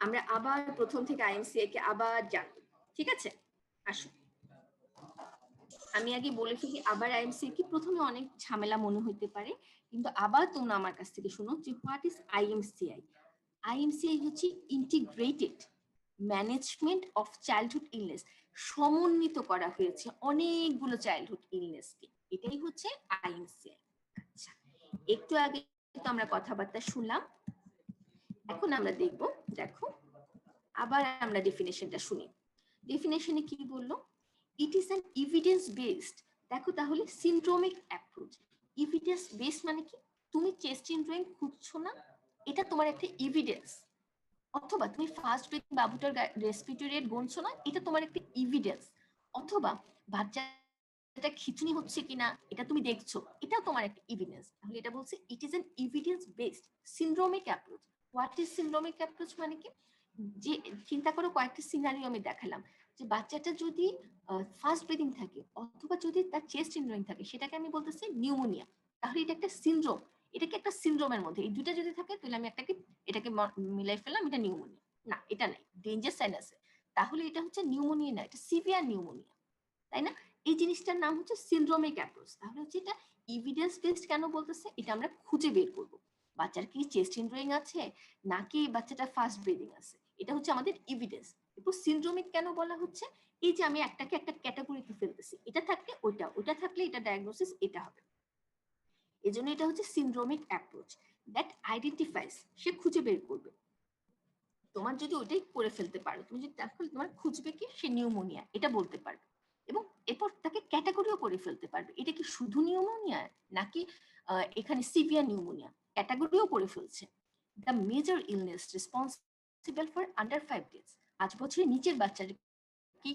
S1: আমরা আবার প্রথম থেকে আইএমসিআই কে আবার জানবো। ঠিক আছে, আসো আমি আগে বলে ফেলি আবার আইএমসি কি। প্রথমে অনেক ঝামেলা মনে হইতে পারে, কিন্তু আবার তোমরা আমার কাছ থেকে শুনো যে হোয়াট ইজ আইএমসিআই। আইএমসিআই হচ্ছে integrated management of childhood illness, সমন্বিত করা হয়েছে অনেকগুলো চাইল্ডহুড ইলনেসকে, এটাই হচ্ছে আইএমসিআই। আচ্ছা, একটু আগে তো আমরা কথাবার্তা শুনলাম, এখন আমরা দেখব, দেখো আবার আমরা ডেফিনেশনটা শুনি। ডেফিনেশনে কি বললো, ইট ইজ অ্যান এভিডেন্স বেসড। দেখো তাহলে সিনড্রোমিক অ্যাপ্রোচ, এভিডেন্স বেসড মানে কি, তুমি চেস্ট ইনড্রোয়িং খুঁজছো না, এটা তোমার একটা এভিডেন্স, অথবা তুমি ফার্স্ট ব্রিথিং বাবুটার রেসপিরেটরি রেট গুনছো না, এটা তোমার একটা এভিডেন্স, অথবা বাচ্চাটা খিচুনি হচ্ছে কিনা এটা তুমি দেখছো, এটাও তোমার একটা এভিডেন্স। তাহলে এটা বলছে it is an evidence based syndromic approach. What is syndromic approach মানে কি, যে চিন্তা করো কয়েকটা সিনারিও আমি দেখালাম, যে বাচ্চাটা যদি ফার্স্ট ব্রিদিং থাকে অথবা যদি তার চেস্ট ইনড্রোয়িং থাকে, সেটাকে আমি বলতেছি নিউমোনিয়া। তাহলে এটা একটা সিনড্রোম, এটাকে একটা সিনড্রোমের মধ্যে, এই দুটা যদি থাকে তাহলে আমি এটাকে মিলাই ফেললাম, এটা নিউমোনিয়া না, এটা নাই, ডেঞ্জার সাইন আছে, তাহলে এটা হচ্ছে নিউমোনিয়া না, এটা সিভিয়ার নিউমোনিয়া, তাই না? এই জিনিসটার নাম হচ্ছে সিনড্রোমিক অ্যাপ্রোচ। তাহলে হচ্ছে এটা এভিডেন্স বেসড কেন বলতেছে, এটা আমরা খুঁজে বের করব বাচ্চার কি চেস্ট ইনড্রয়িং আছে নাকি বাচ্চাটা ফাস্ট ব্রিদিং আছে, এটা হচ্ছে আমাদের এভিডেন্স। এরপর সিনড্রোমিক কেন বলা হচ্ছে, এই যে আমি একটাকে একটা ক্যাটাগরিতে ফেলতেছি, এটা থাকলে ওইটা, ওইটা থাকলে এটা ডায়াগনোসিস এটা হবে। এজন্য এটা হচ্ছে সিনড্রোমিক অ্যাপ্রোচ দ্যাট আইডেন্টিফাইস, সে খুঁজে বের করবে। তোমার যদি ওইটাই করে ফেলতে পারো, তুমি যদি তাহলে তোমার খুঁজবে কি সে নিউমোনিয়া এটা বলতে পারবে, এবং এরপর তাকে ক্যাটাগরিও করে ফেলতে পারবে, এটা কি শুধু নিউমোনিয়া নাকি এখানে সিভিয়ার নিউমোনিয়া, ক্যাটাগরিও করে ফেলছে। The major illness responsible for under 5 days, 5 বছরের নিচের বাচ্চাকে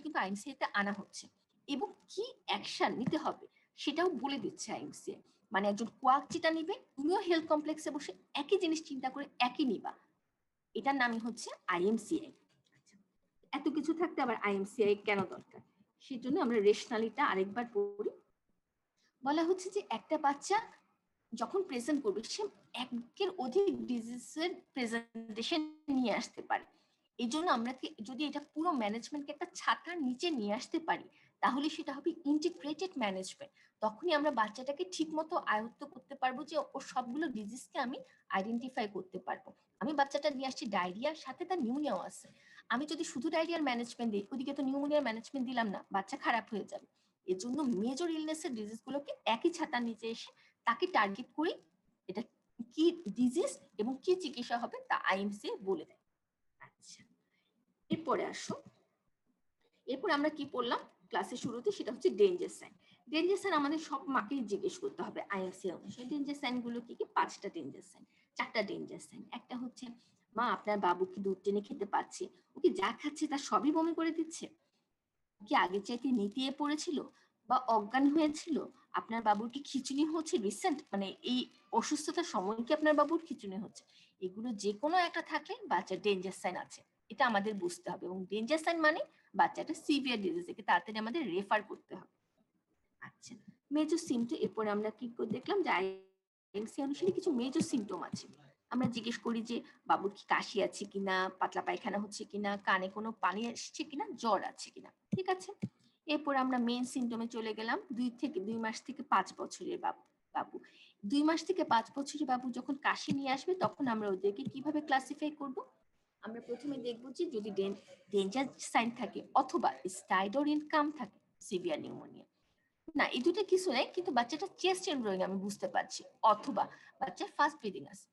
S1: কিন্তু আইএমসিএতে আনা হচ্ছে, এবং কি অ্যাকশন নিতে হবে সেটাও বলে দিচ্ছে আইএমসিএ। মানে একজন কোয়াক যেটা নিবে, তুমিও হেলথ কমপ্লেক্সে বসে একই জিনিস চিন্তা করে একই নিবা, এটার নামই হচ্ছে আইএমসিআই। এত কিছু থাকতে আবার আইএমসিআই কেন দরকার, সেজন্য আমরা রেশনালিটা আরেকবার পড়ি। বলা হচ্ছে যে একটা বাচ্চা যখন প্রেজেন্ট করবে, সে একের অধিক ডিজিজের প্রেজেন্টেশন নিয়ে আসতে পারে। এই জন্য আমরা যদি এটা পুরো ম্যানেজমেন্টকে একটা ছাতার নিচে নিয়ে আসতে পারি, তাহলে সেটা হবে ইন্টিগ্রেটেড ম্যানেজমেন্ট। তখনই আমরা বাচ্চাটাকে ঠিক মতো আয়ত্ত করতে পারবো, যে ওর সবগুলো ডিজিজকে আমি আইডেন্টিফাই করতে পারবো। আমি বাচ্চাটা নিয়ে আসছি ডায়রিয়ার সাথে তার নিউমোনিয়াও আছে, আমি যদি শুধু ডায়রিয়ার ম্যানেজমেন্ট দিই, ওদিকে তো নিউমোনিয়ার ম্যানেজমেন্ট দিলাম না, বাচ্চা খারাপ হয়ে যাবে। এর জন্য মেজর ইলনেসের ডিজিজগুলোকে একই ছাতার নিচে এসে তাকে টার্গেট করি, এটা কি ডিজিজ এবং কি চিকিৎসা হবে তা আইএমসি বলে দেয়। আচ্ছা, এরপরে আসো, এরপর আমরা কি পড়লাম ক্লাসের শুরুতে, সেটা হচ্ছে ডেঞ্জার সাইন। ডেঞ্জার সাইন আমাদের সব মাকেই জিজ্ঞেস করতে হবে আইএমসি অনুসারে। ডেঞ্জার সাইন গুলো কি কি, 5টা ডেঞ্জার সাইন, 4টা ডেঞ্জার সাইন। একটা হচ্ছে মা আপনার বাবু কি দুধ টেনে খেতে পাচ্ছে, ও কি যা খাচ্ছে তার সবই বমি করে দিচ্ছে, কি আগে চাইতে নেতিয়ে পড়েছিল বা অজ্ঞান হয়েছিল, আপনার বাবুর কি খিঁচুনি হচ্ছে রিসেন্ট, মানে এই অসুস্থতার সময় কি আপনার বাবুর খিঁচুনি হচ্ছে, এগুলো যে কোনো একটা থাকলে বাচ্চার ডেঞ্জার সাইন আছে, এটা আমাদের বুঝতে হবে। এবং ডেঞ্জার সাইন মানে বাচ্চাটা সিভিয়ার ডিজিজ থেকে তাড়াতাড়ি আমাদের রেফার করতে হবে। আচ্ছা, মেজর সিমটম, এরপরে আমরা কি দেখলাম যে আইএমসি অনুসারে কিছু মেজর সিমটম আছে। আমরা জিজ্ঞেস করি যে বাবুর কি কাশি আছে কিনা, পাতলা পায়খানা হচ্ছে কিনা, কানে কোনো পানি আসছে কিনা, জ্বর আছে কিনা, ঠিক আছে। এরপর আমরা মেইন সিমটমে চলে গেলাম, 2 মাস থেকে 5 বছরের বাবু 2 মাস থেকে 5 বছরের বাবু যখন কাশি নিয়ে আসবে, তখন আমরা ওদেরকে কিভাবে ক্লাসিফাই করব। আমরা প্রথমে দেখবো যে যদি ডেঞ্জার সাইন থাকে অথবা স্টাইডর ইনকাম থাকে, সিভিয়ার নিউমোনিয়া না, এই দুটো কিছু নেই, কিন্তু বাচ্চাটা চেস্ট এনরোয়িং আমি বুঝতে পারছি, অথবা বাচ্চার ফাস্ট ব্রিদিং আছে,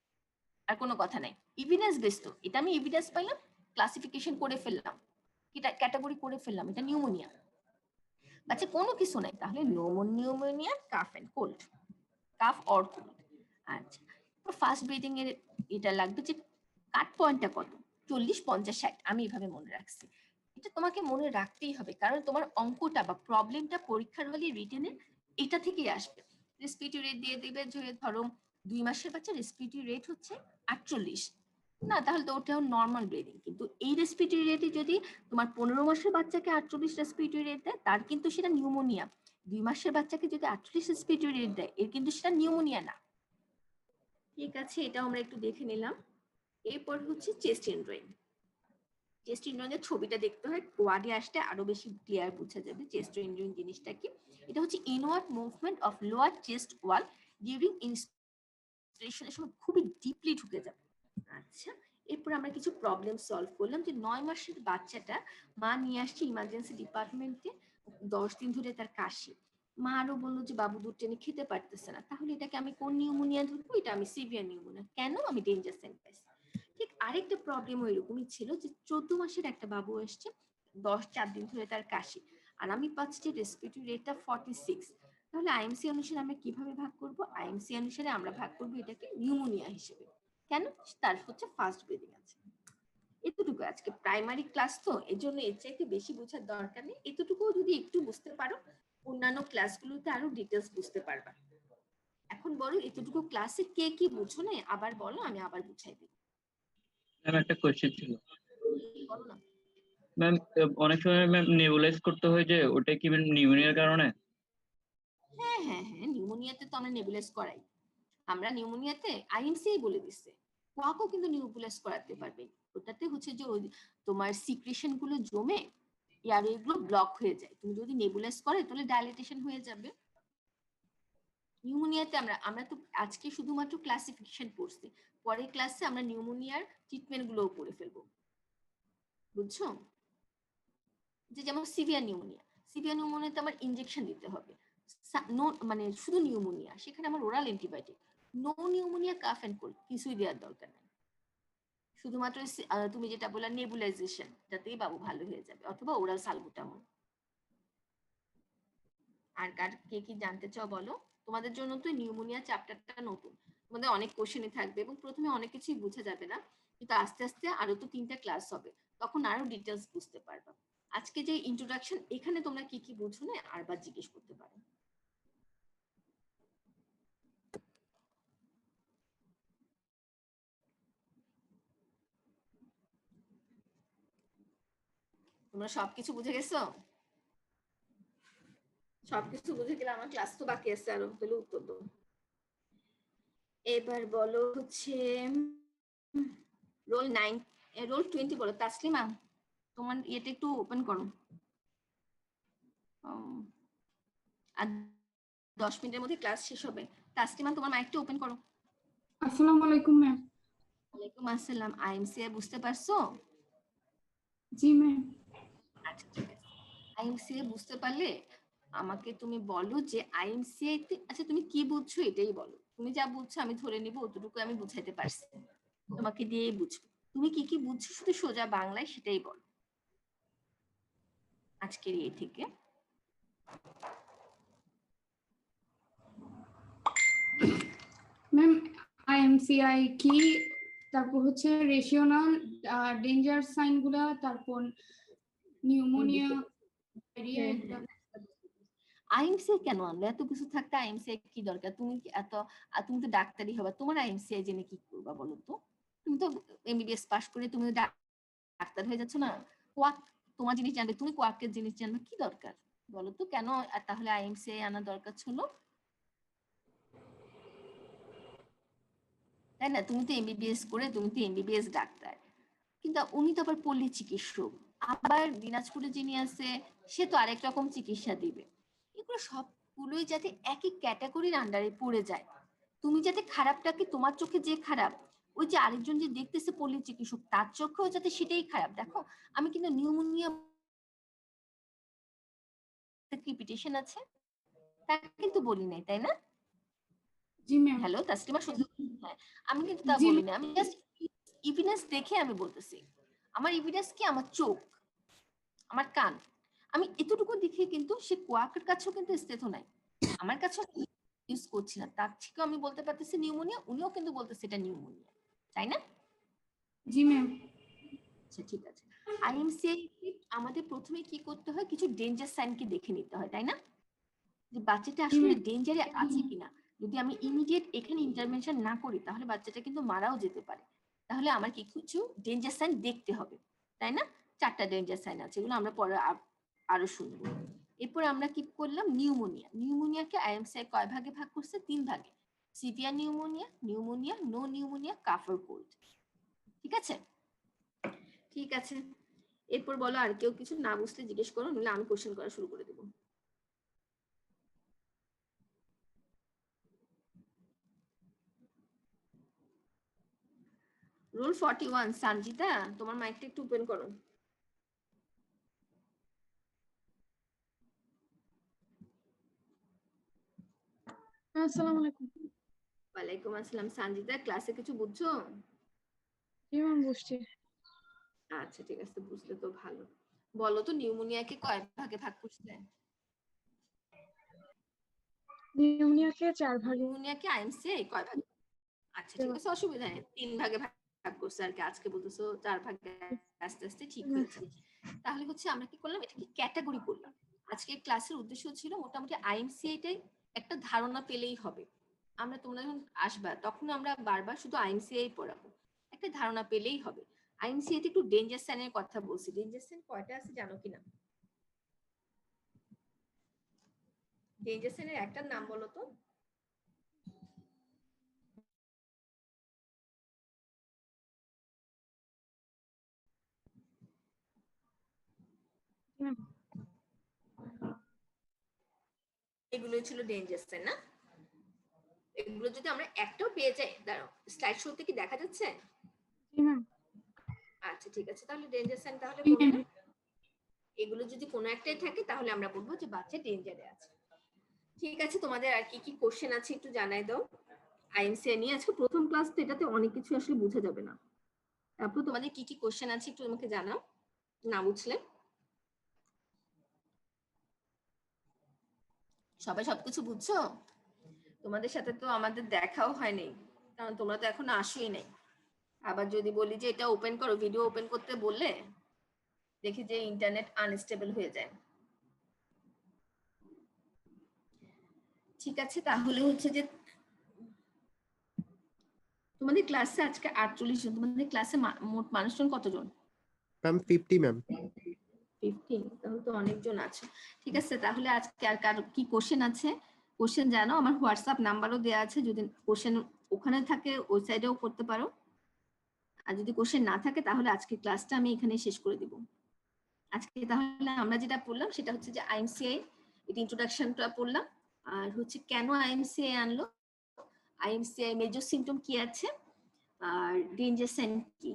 S1: আর কোনো কথা নাই। এভিডেন্স বেসড, এটা আমি এভিডেন্স পাইলাম, ক্লাসিফিকেশন করে ফেললাম, এটা ক্যাটাগরি করে ফেললাম, এটা নিউমোনিয়া। বাচ্চা কোনো কিছু নাই, তাহলে pneumonia cough and cold, cough or cold. আচ্ছা, ফাস্ট ব্রিদিং এর এটা লাগবে যে কাট পয়েন্টটা কত, 40, 50, 60, আমি এভাবে মনে রাখছি। এটা তোমাকে মনে রাখতেই হবে, কারণ তোমার অঙ্কটা বা প্রবলেমটা পরীক্ষার হলে রিটেনে এটা থেকেই আসবে। রেসপিরেটরি রেট দিয়ে দিবে, যে ধরো 2 মাসের বাচ্চা রেসপিরেটরি রেট হচ্ছে 48, না তাহলে তো ওটাও নর্মাল ব্রিদিং। কিন্তু এই রেসপিরেটরি রেটে যদি তোমার 15 মাসের বাচ্চাকে 48 রেসপিরেটরি রেট দেয়, তার কিন্তু সেটা নিউমোনিয়া। 2 মাসের বাচ্চাকে যদি 48 রেসপিরেটরি রেট দেয়, এর কিন্তু সেটা নিউমোনিয়া না। ঠিক আছে, এটাও আমরা একটু দেখে নিলাম। এরপর হচ্ছে চেস্ট এনড্রয়িং। চেস্ট এনড্রয়িং এর ছবিটা দেখতে হয়, কোয়াডে আসতে আরো বেশি ক্লিয়ার বোঝা যাবে চেস্ট এনড্রয়িং জিনিসটা কি। এটা হচ্ছে inward movement of lower chest wall during ইন্সপিরেশনের সময় খুবই ডিপলি ঢুকে যাবে। আচ্ছা, এরপর আমরা কিছু প্রবলেম সলভ করলাম, যে 9 মাসের বাচ্চাটা মা নিয়ে আসছে ইমার্জেন্সি ডিপার্টমেন্টে, 10 দিন ধরে তার কাশি, মা আরো বললো যে বাবু দুধ টেনে খেতে পারতেছে না, তাহলে এটাকে আমি কোন নিউমোনিয়া ধরবো, এটা আমি সিভিয়ার নিউমোনিয়া, কেন আমি ডেঞ্জার সাইন পাইছি। ঠিক আরেকটা প্রবলেম ওইরকমই ছিল, যে 14 মাসের একটা বাবু এসছে, 4 দিন ধরে তার কাশি, আর আমি পাচ্ছি রেসপিরেটরি রেটটা 46, তাহলে আইএমসি অনুসারে আমরা কিভাবে ভাগ করব, আইএমসি অনুসারে আমরা ভাগ করবো এটাকে নিউমোনিয়া হিসেবে, কেন, তার হচ্ছে ফাস্ট ব্রিদিং আছে। এতটুকু আজকে প্রাইমারি ক্লাস, তো এই জন্য এর চাইতে বেশি বোঝার দরকার নেই, এতটুকু যদি একটু বুঝতে পারো অন্যান্য ক্লাসগুলোতে আরো ডিটেলস বুঝতে পারবা। এখন বলো এতটুকু ক্লাসে কে কি বুঝো না, আবার বলো, আমি আবার বুঝাই দিই।
S5: ম্যাম একটা কোশ্চেন ছিল।
S1: বলো না।
S5: ম্যাম অনেক সময় ম্যাম নেবুলাইজ করতে হয়, যে ওটা কি নিউমোনিয়ার কারণে?
S1: হ্যাঁ হ্যাঁ হ্যাঁ, নিউমোনিয়াতে তো আমরা নেবুলাইজ করাই, আমরা নিউমোনিয়াতে আইএমসি বলে দিচ্ছে, কোয়াকও কিন্তু নেবুলাইজ করাতে পারবে। ওটাতে হচ্ছে যে তোমার সিক্রেশন গুলো জমে এয়ারওয়ে গুলো ব্লক হয়ে যায়, তুমি যদি নেবুলাইজ করে তাহলে ডাইলেটেশন হয়ে যাবে। নিউমোনিয়াতে আমরা তো আজকে শুধুমাত্র ক্লাসিফিকেশন পড়ছি, পরের ক্লাসে আমরা নিউমোনিয়ার ট্রিটমেন্ট গুলোও পড়ে ফেলবো, বুঝছো? যেমন সিভিয়ার নিউমোনিয়াতে আমার ইনজেকশন দিতে হবে, মানে শুধু নিউমোনিয়া সেখানে আমার oral antibiotic. No pneumonia cough and cold কিছুই দেওয়ার দরকার নেই, শুধুমাত্র তুমি যেটা বললা নেবুলাইজেশন, যাতেই বাবু ভালো হয়ে যাবে, অথবা ওরাল সালবুটামল। আর কে কি জানতে চাও বলো? তোমাদের জন্য তো নিউমোনিয়া চ্যাপ্টারটা নতুন, তোমাদের অনেক কোশ্চেনই থাকবে এবং প্রথমে অনেক কিছুই বোঝা যাবে না, কিন্তু আস্তে আস্তে আরো তো 3টা ক্লাস হবে, তখন আরো ডিটেলস বুঝতে পারবা। আজকে যে ইন্ট্রোডাকশন, এখানে তোমরা কি কি বুঝো না আরবার জিজ্ঞেস করতে পারো। তোমরা সবকিছু বুঝে গেছো? সবকিছু বুঝে গেলে আমার ক্লাস তো বাকি আছে আরো, তাহলে উত্তর দাও। এবার বলো হচ্ছে রোল 9, রোল 20 বলো। তাসলিমা তোমার এটা একটু ওপেন করো, আর 10 মিনিটের মধ্যে ক্লাস শেষ হবে। তাসলিমা তোমার মাইকটা ওপেন করো।
S6: আসসালামু আলাইকুম ম্যাম।
S1: ওয়ালাইকুম আসসালাম। আইএমসিআই বুঝতে পারছো?
S6: জি ম্যাম।
S1: আচ্ছা ঠিক আছে, আইএমসিআই বুঝতে পারলে আমাকে তুমি বলো যে আইএমসিআই তে, আচ্ছা তুমি কি বুঝছো এটাই বলো। তুমি যা বুঝছো আমি ধরে নিব অতটুকু আমি বুঝাইতে পারছি, তোমাকে দিয়েই বুঝবো। তুমি কি কি বুঝছো শুধু সোজা বাংলায় সেটাই বলো আজকের এই থেকে।
S6: ম্যাম আইএমসিআই কি, তারপর হচ্ছে রেশিওনাল ডেঞ্জার সাইন গুলা, তারপর নিউমোনিয়া, ডায়রিয়া, এগুলা।
S1: আইএমসিআই কেন আনলো? এত কিছু থাকতে আইএমসিআই কি দরকার? তুমি কি এত, আর তুমি তো ডাক্তারি হবে, তোমার আইএমসিআই জেনে কি করবা বলো তো? তুমি তো এমবিবিএস পাশ করে তুমি ডাক্তার হয়ে যাচ্ছ না? কোয়াক তোমার জিনিস জানবে, তুমি কোয়াকের জিনিস জানবে, কি দরকার বলো তো? কেন তাহলে আইএমসিআই আনা দরকার ছিল? তাই না? তুমি তো এমবিবিএস করে, তুমি তো এমবিবিএস ডাক্তার, কিন্তু উনি তো আবার পল্লী চিকিৎসক, আবার দিনাজপুরে যিনি আছে সে তো আরেক রকম চিকিৎসা দিবে। এগুলো সবগুলোই যাতে একই ক্যাটাগরির আন্ডারে পড়ে যায়, তুমি যাতে খারাপটাকে, তোমার চোখে যে খারাপ, ওই যে আরেকজন যে দেখতেছে পল্লী চিকিৎসক তার চোখেও যাতে সেটাই খারাপ। দেখো আমি কিন্তু নিউমোনিয়া ক্রিপিটেশন আছে তা কিন্তু বলি নাই, তাই না?
S6: জি ম্যাম।
S1: হ্যালো তাসলিমা, শুনতে? হ্যাঁ, আমি কিন্তু তা
S6: জি
S1: বলি
S6: ম্যাম।
S1: না, আমি জাস্ট ইভিডেন্স দেখে আমি বলতেছি। আমার ইভিডেন্স কি? আমার চোখ, আমার কান, আমি এতটুকু দেখে কিন্তু সে কোয়াকের কাছেও কিন্তু স্থিত নাই, আমার কাছেও ইউজ করছি না, তার থেকেও আমি বলতে পারতেছি নিউমোনিয়া, উনিও কিন্তু বলতেছে এটা নিউমোনিয়া, তাই না?
S6: জি ম্যাম।
S1: আচ্ছা ঠিক আছে। আইএমসিআই আমাদের প্রথমে কি করতে হয়, কিছু ডেঞ্জার সাইনকে দেখে নিতে হয়, তাই না? যে বাচ্চাটা
S6: জি
S1: আসলে
S6: ম্যাম।
S1: ডেঞ্জারে আছে কিনা। যদি আমি ইমিডিয়েট এখানে ইন্টারভেনশন না করি তাহলে বাচ্চাটা কিন্তু মারাও যেতে পারে। তাহলে আমার কিছু ডেঞ্জার সাইন দেখতে হবে, তাই না? 4টা ডেঞ্জার সাইন আছে, এগুলো আমরা পরে আরো শুনবো। এরপর আমরা কি করলাম, নিউমোনিয়াকে আইএমসিআই কয় ভাগে ভাগ করছে? 3 ভাগে। Severe pneumonia, pneumonia, no pneumonia, cough or cold. ঠিক আছে? ঠিক আছে, এরপর বলো আর কেউ কিছু না বুঝলে জিজ্ঞেস করো, নইলে আমি কোশ্চেন করা শুরু করে দেবো। রুল 41, সঞ্জিতা তোমার মাইকটা একটু ওপেন করো।
S6: আসসালামু আলাইকুম।
S1: ওয়ালাইকুম আসসালাম। সঞ্জিতা ক্লাসে কিছু বুঝছো?
S6: জি ম্যাম বুঝছি।
S1: আচ্ছা ঠিক আছে, বুঝলে তো ভালো। বলো তো নিউমোনিয়াকে কয় ভাগে ভাগ করছে?
S6: নিউমোনিয়াকে 4 ভাগে।
S1: নিউমোনিয়াকে আইএমসিআই কয় ভাগে? আচ্ছা ঠিক আছে, অসুবিধা নেই, 3 ভাগে ভাগ করছে আর কি, আজকে বলতেছো 4 ভাগে, আস্তে আস্তে ঠিক হয়ে যাবে। তাহলে হচ্ছে আমরা কি করলাম, এটাকে ক্যাটাগরি করলাম। আজকের ক্লাসের উদ্দেশ্য ছিল মোটামুটি আইএমসিআইটাই একটা ধারণা পেলেই হবে। তোমরা যখন আসবা তখন আমরা বারবার শুধু আইএমসিআই পড়াবো, একটা ধারণা পেলেই হবে। আইএমসিআই তে একটু ডেঞ্জার সাইনের কথা বলছি, ডেঞ্জার সাইন কয়টা আছে জানো কিনা? ডেঞ্জার সাইনের একটা নাম বলো তো। এগুলোই ছিল ডেঞ্জার সাইন, না? এগুলো যদি আমরা একটাও পেয়ে যাই, দাঁড়াও স্লাইড শোতে কি দেখা যাচ্ছে?
S6: জি ম্যাম।
S1: আচ্ছা ঠিক আছে, তাহলে ডেঞ্জার সাইন তাহলে
S6: জি
S1: বলবো
S6: ম্যাম।
S1: না। এগুলো যদি কোনো একটাই থাকে তাহলে আমরা বলবো যে বাচ্চা ডেঞ্জারে আছে। ঠিক আছে, তোমাদের আর কি কি কোশ্চেন আছে একটু জানাই দাও। আইএমসি নিয়ে আজকে প্রথম ক্লাস, তো এটাতে অনেক কিছু আসলে বোঝা যাবে না। তারপর তোমাদের কি কি কোশ্চেন আছে একটু আমাকে জানাও না বুঝলে। সবাই সবকিছু বুঝছো? তোমাদের সাথে তো আমাদের দেখাও হয়নি, কারণ তোমরা তো এখনো আসোই নাই। আবার যদি বলি যে এটা ওপেন করো, ভিডিও ওপেন করতে বললে দেখি যে ইন্টারনেট আনস্টেবল হয়ে যায়। ঠিক আছে, তাহলে হচ্ছে যে তোমাদের ক্লাসে আজকে 48 জন, তোমাদের ক্লাসে মোট মানুষজন কতজন?
S2: Ma'am 50 ma'am.
S1: 15, তাহলে তো অনেকজন আছে। ঠিক আছে, তাহলে আজকে আর কার কি কোশ্চেন আছে কোশ্চেন জানো, আমার হোয়াটসঅ্যাপ নাম্বারও দেওয়া আছে, যদি কোশ্চেন ওখানে থাকে ওই সাইডেও করতে পারো। আর যদি কোশ্চেন না থাকে তাহলে আজকে ক্লাসটা আমি এখানে শেষ করে দিব। আজকে তাহলে আমরা যেটা পড়লাম সেটা হচ্ছে যে আইএমসিআই, এটা ইন্ট্রোডাকশনটা পড়লাম। আর হচ্ছে কেন আইএমসিআই আনলো, আইএমসিআই মেজর সিমটম কি আছে, আর ডেঞ্জার সাইন কি।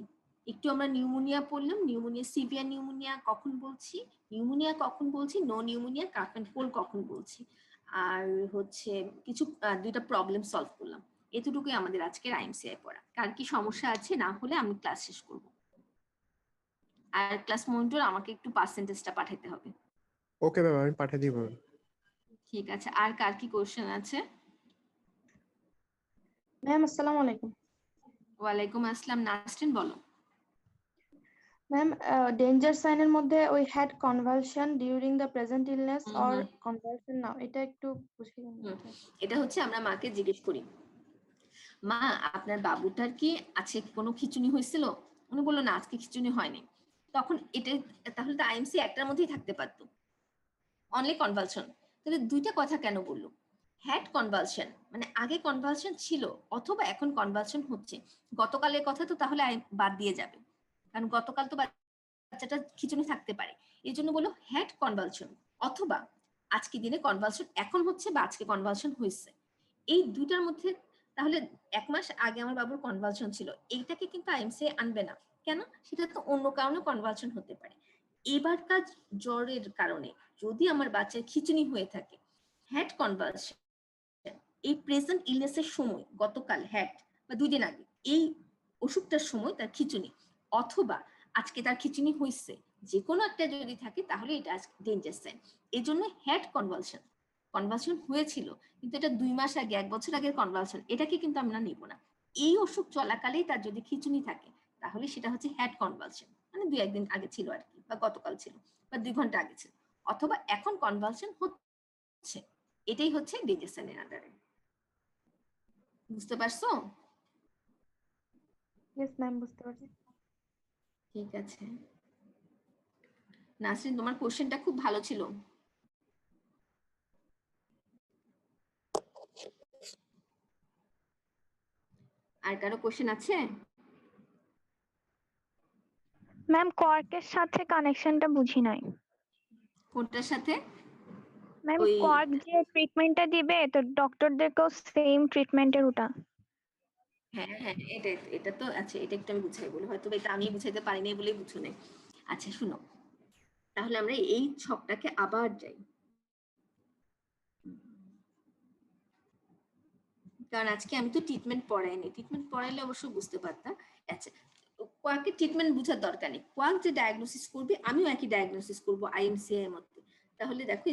S1: একটু আমরা নিউমোনিয়া পড়লাম, নিউমোনিয়া সিভিয়ার নিউমোনিয়া কখন বলছি, নিউমোনিয়া কখন বলছি, no pneumonia cough and cold কখন বলছি, আর হচ্ছে কিছু দুইটা প্রবলেম সলভ করলাম। এতটুকুই আমাদের আজকের আইএমসিআই পড়া। কার কি সমস্যা আছে না হলে আমি ক্লাস শেষ করব। আর ক্লাস মনিটর আমাকে একটু পার্সেন্টেজটা পাঠাতে হবে।
S2: ওকে ম্যাম, আমি পাঠিয়ে দিব ম্যাম।
S1: ঠিক আছে, আর কার কি কোশ্চেন আছে?
S7: ম্যাম আসসালামু আলাইকুম।
S1: ওয়ালাইকুম আসসালাম, নাসরিন বলো।
S7: ম্যাম ডেঞ্জার সাইনের মধ্যে ওই had convulsion during the present illness or
S1: hmm.
S7: Convulsion now, এটা একটু বুঝিয়ে দিন।
S1: এটা হচ্ছে আমরা মাকে জিজ্ঞেস করি, মা আপনার বাবুটার কি আছে কোনো খিচুনি হয়েছিল? উনি বললো না আজকে খিচুনি হয়নি। তখন এটা তাহলে তো আইএমসি একটার মধ্যেই থাকতে পারতো, অনলি কনভালশন। তাহলে দুইটা কথা কেন বললো? হ্যাড কনভালশন মানে আগে কনভালশন ছিল অথবা এখন কনভালশন হচ্ছে। গতকালের কথা তো তাহলে বাদ দিয়ে যাবে, কারণ গতকাল তো বাচ্চাটা খিচুনি থাকতে পারে। এই জন্য বললো হ্যাড কনভালশন অথবা আজকে দিনে কনভালশন এখন হচ্ছে বা আজকে কনভালশন হয়েছে, এই দুইটার মধ্যে। তাহলে 1 মাস আগে আমার বাবুর কনভালশন ছিল, এইটাকে কিন্তু আইএমসি আনবে না। কেন? সেটা তো অন্য কারণে কনভালশন হতে পারে। এবারকার জ্বরের কারণে যদি আমার বাচ্চার খিচুনি হয়ে থাকে, হ্যাড কনভালশন এই প্রেজেন্ট ইলনেসের সময়, গতকাল হ্যাড বা 2 দিন আগে এই অসুখটার সময় তার খিচুনি, অথবা আজকে তার খিচুনি হয়েছে, যে কোনো একটা যদি থাকে তাহলে এটা ডেঞ্জার সাইন। এই জন্য হ্যাড কনভালশন, কনভালশন হয়েছিল কিন্তু এটা 2 মাস আগে 1 বছর আগের কনভালশন, এটাকে কিন্তু আমরা নিব না। এই অসুখ চলাকালেই তার যদি খিচুনি থাকে তাহলে সেটা হচ্ছে হ্যাড কনভালশন, মানে 2-1 দিন আগে ছিল আর কি, বা গতকাল ছিল বা 2 ঘন্টা আগে ছিল, অথবা এখন কনভালশন হচ্ছে। এটাই হচ্ছে ডেঞ্জার সাইনের আন্ডারে। বুঝতে পারছো?
S7: ইয়েস ম্যাম, বুঝতে পারছি।
S1: ঠিক আছে নাসরিন, তোমার কোশ্চেনটা খুব ভালো ছিল। আর কারো কোশ্চেন আছে?
S3: ম্যাম কর্কের সাথে কানেকশনটা বুঝি নাই।
S1: কোনটার সাথে?
S3: ম্যাম
S1: ওই
S3: কর্ক যে ট্রিটমেন্টটা দিবে তো ডক্টরদেরকেও সেম ট্রিটমেন্টের ওটা।
S1: হ্যাঁ হ্যাঁ, এটা এটা তো আছে, এটা একটু আমি বুঝাই বলি, হয়তো এটা আমি বুঝাইতে পারি নাই বলেই বুঝো নাই। আচ্ছা শুনো, তাহলে আমরা এই ছকটাকে আবার যাই, কারণ আজকে আমি তো ট্রিটমেন্ট পড়াইনি, ট্রিটমেন্ট পড়াইলে অবশ্য বুঝতে পারতাম। আচ্ছা, কোয়াকের ট্রিটমেন্ট বুঝার দরকার নেই, কোয়াক যে ডায়াগনোসিস করবে আমিও একই ডায়াগনোসিস করবো আইএমসিআই এর মধ্যে। তাহলে দেখো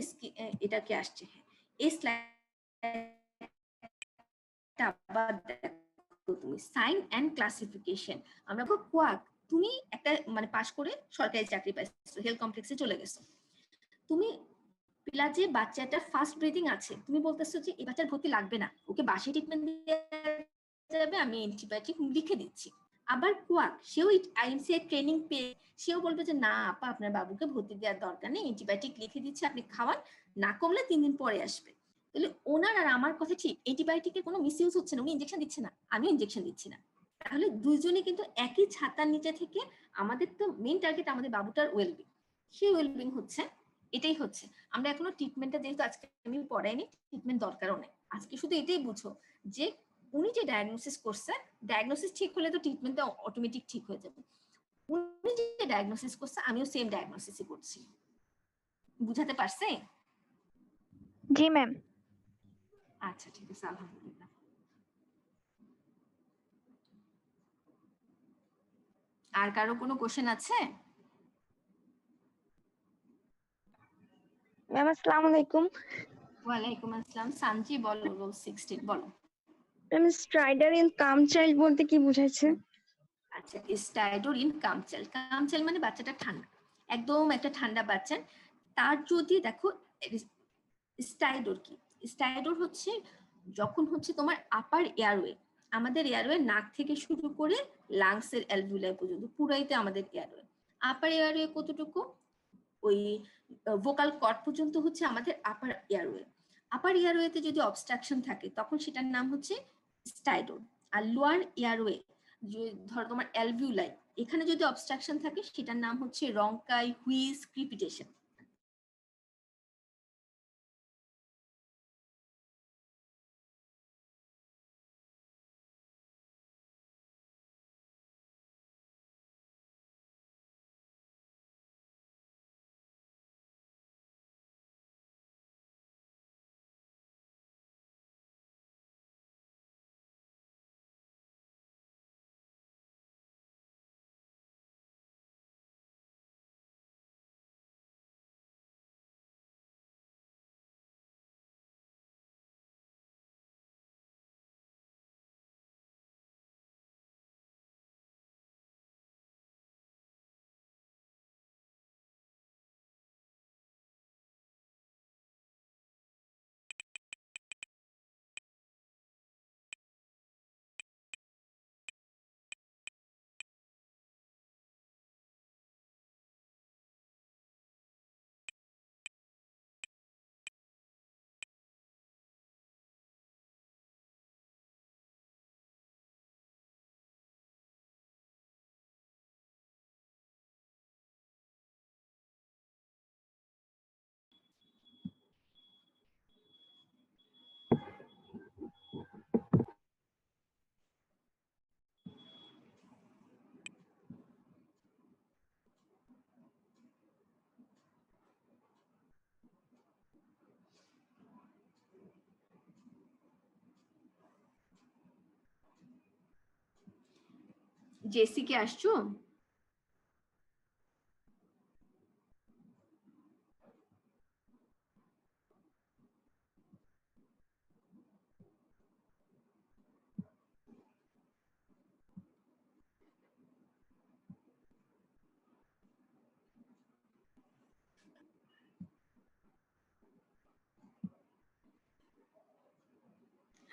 S1: এটা কি আসছে, হ্যাঁ এই স্লাইডটা আবার দেখো তুমি, সাইন এন্ড ক্লাসিফিকেশন। আমরা কোয়াক, তুমি একটা মানে পাশ করে সরকারি চাকরি পাইছো, হেলথ কমপ্লেক্সে চলে গেছো, তুমি পিলা যে বাচ্চাটা ফাস্ট ব্রিথিং আছে, তুমি বলতেছো যে এই বাচ্চার ভর্তি লাগবে না, ওকে বাসে ট্রিটমেন্ট দেওয়া যাবে, আমি অ্যান্টিবায়োটিক লিখে দিচ্ছি। আবার কোয়াক সেও আইএমসিআই ট্রেনিং পেয়ে সেও বলবে যে না আপা আপনার বাবুকে ভর্তি দেওয়ার দরকার নেই, অ্যান্টিবায়োটিক লিখে দিচ্ছে আপনি খাওয়ান, না কমলে 3 দিন পরে আসবে। তাহলে ওনার আর আমার কথা ঠিক, অ্যান্টিবায়োটিকের কোনো মিসইউজ হচ্ছে না, উনি ইনজেকশন দিচ্ছে না, আমিও ইনজেকশন দিচ্ছি না। তাহলে দুইজনে কিন্তু একই ছাতার নিচে থেকে আমাদের তো মেইন টার্গেট আমাদের বাবুটার ওয়েলবিং, সেই ওয়েলবিং হচ্ছে, এটাই হচ্ছে। আমরা এখনো ট্রিটমেন্টটা যেহেতু আজকে আমি পড়াইনি, ট্রিটমেন্ট দরকারও নেই, আজকে শুধু এটাই বুঝো যে উনি যে ডায়াগনোসিস করছে, ডায়াগনোসিস ঠিক হলে তো ট্রিটমেন্টটা অটোমেটিক ঠিক হয়ে যাবে। উনি যে ডায়াগনোসিস করছে আমিও সেম ডায়াগনোসিসই করছি। বুঝাতে পারছে?
S3: জি ম্যাম।
S1: আচ্ছা ঠিক আছে, আলহামদুলিল্লাহ। আর কারো কোনো কোশ্চেন আছে?
S3: ম্যাম আসসালামু আলাইকুম।
S1: ওয়ালাইকুম আসসালাম। সানজি বলো, রোল 16 বলো।
S3: ম্যাম স্ট্রাইডার ইন কাম চাইল্ড বলতে কি বোঝাচ্ছে?
S1: আচ্ছা, স্টাইডোর ইন কামচেল। কামচেল মানে বাচ্চাটা ঠান্ডা, একদম একটা ঠান্ডা বাচ্চা। তার যদি দেখো স্টাইডোর কি, স্টাইডোর হচ্ছে যখন হচ্ছে তোমার আপার এয়ারওয়ে, আমাদের এয়ারওয়ে নাক থেকে শুরু করে লাংসের অ্যালভিউলাই পর্যন্ত পুরাইতে আমাদের এয়ারওয়ে। আপার এয়ারওয়ে কতটুকু, ওই ভোকাল কর্ড পর্যন্ত হচ্ছে আমাদের আপার এয়ারওয়ে। আপার এয়ারওয়েতে যদি অবস্ট্রাকশন থাকে তখন সেটার নাম হচ্ছে স্টাইডোর। আর লোয়ার এয়ারওয়ে, ধরো তোমার অ্যালভিউলাই, এখানে যদি অবস্ট্রাকশন থাকে সেটার নাম হচ্ছে রঙ্কাই, হুইজ, ক্রিপিটেশন। জেসি কে আসছো?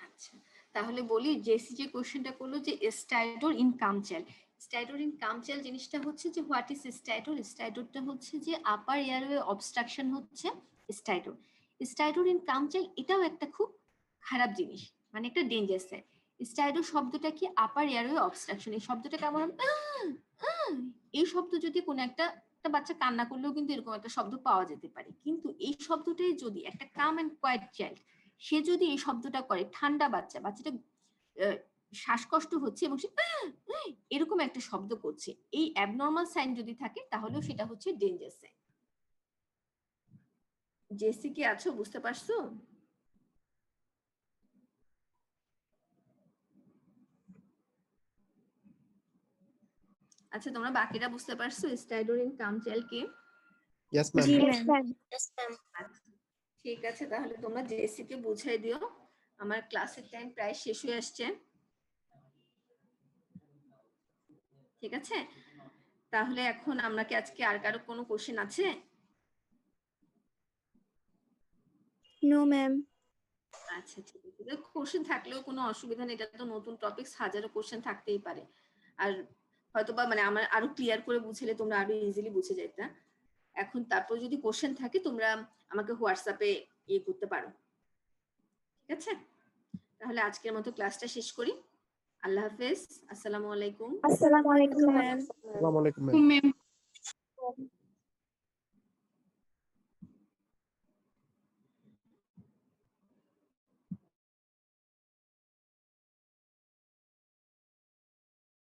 S1: আচ্ছা, তাহলে বলি জেসি যে কোশ্চেনটা করলো যে স্টাইডোর ইন কামচেল। স্টাইডোর ইন কামচেল জিনিসটা হচ্ছে যে হোয়াট ইজ স্টাইডোর। স্টাইডোরটা হচ্ছে যে আপার এয়ারওয়ে অবস্ট্রাকশন হচ্ছে স্টাইডোর। স্টাইডোর ইন কামচেল এটাও একটা খুব খারাপ জিনিস, মানে একটা ডেঞ্জার সাইড। স্টাইডোর শব্দটা কি, আপার এয়ারওয়ে অবস্ট্রাকশন। এই শব্দটা কেমন, এই শব্দ যদি কোনো একটা বাচ্চা কান্না করলেও কিন্তু এরকম একটা শব্দ পাওয়া যেতে পারে, কিন্তু এই শব্দটাই যদি একটা কাম অ্যান্ড কোয়াইট চাইল্ড, সে যদি এই শব্দটা করে, ঠান্ডা বাচ্চা, বাচ্চাটা শ্বাসকষ্ট হচ্ছে এবং সে এরকম একটা শব্দ করছে, এই অ্যাবনর্মাল সাইন যদি থাকে তাহলেও সেটা হচ্ছে ডেঞ্জার সাইন। জেসি কি আছো, বুঝতে পারছো? আচ্ছা, তোমরা বাকিরা বুঝতে পারছো স্টাইডোর ইন কামচেল কি?
S2: Yes ma'am.
S3: জি ম্যাম।
S1: ঠিক আছে, তাহলে তোমরা জেসি কে বুঝাই দিও। আমার ক্লাসের টাইম প্রায় শেষ হয়ে আসছে। ঠিক আছে, তাহলে এখন আমরা কি আজকে আর কারো কোনো কোশ্চেন আছে?
S3: No ma'am.
S1: আচ্ছা ঠিক আছে, কোশ্চেন থাকলেও কোনো অসুবিধা নেই, এটা তো নতুন টপিক, হাজারো কোশ্চেন থাকতেই পারে। আর হয়তোবা মানে আমার আরো ক্লিয়ার করে বুঝলে তোমরা আরো ইজিলি বুঝে যেতে। এখন তারপর যদি কোশ্চেন থাকে তোমরা আমাকে হোয়াটসঅ্যাপে করতে পারো। ঠিক আছে, তাহলে আজকের মতো ক্লাসটা শেষ করি। আল্লাহ হাফেজ, আসসালামু আলাইকুম।
S3: আসসালামু আলাইকুম ম্যাম।
S2: আসসালামু আলাইকুম ম্যাম।
S6: ম্যাম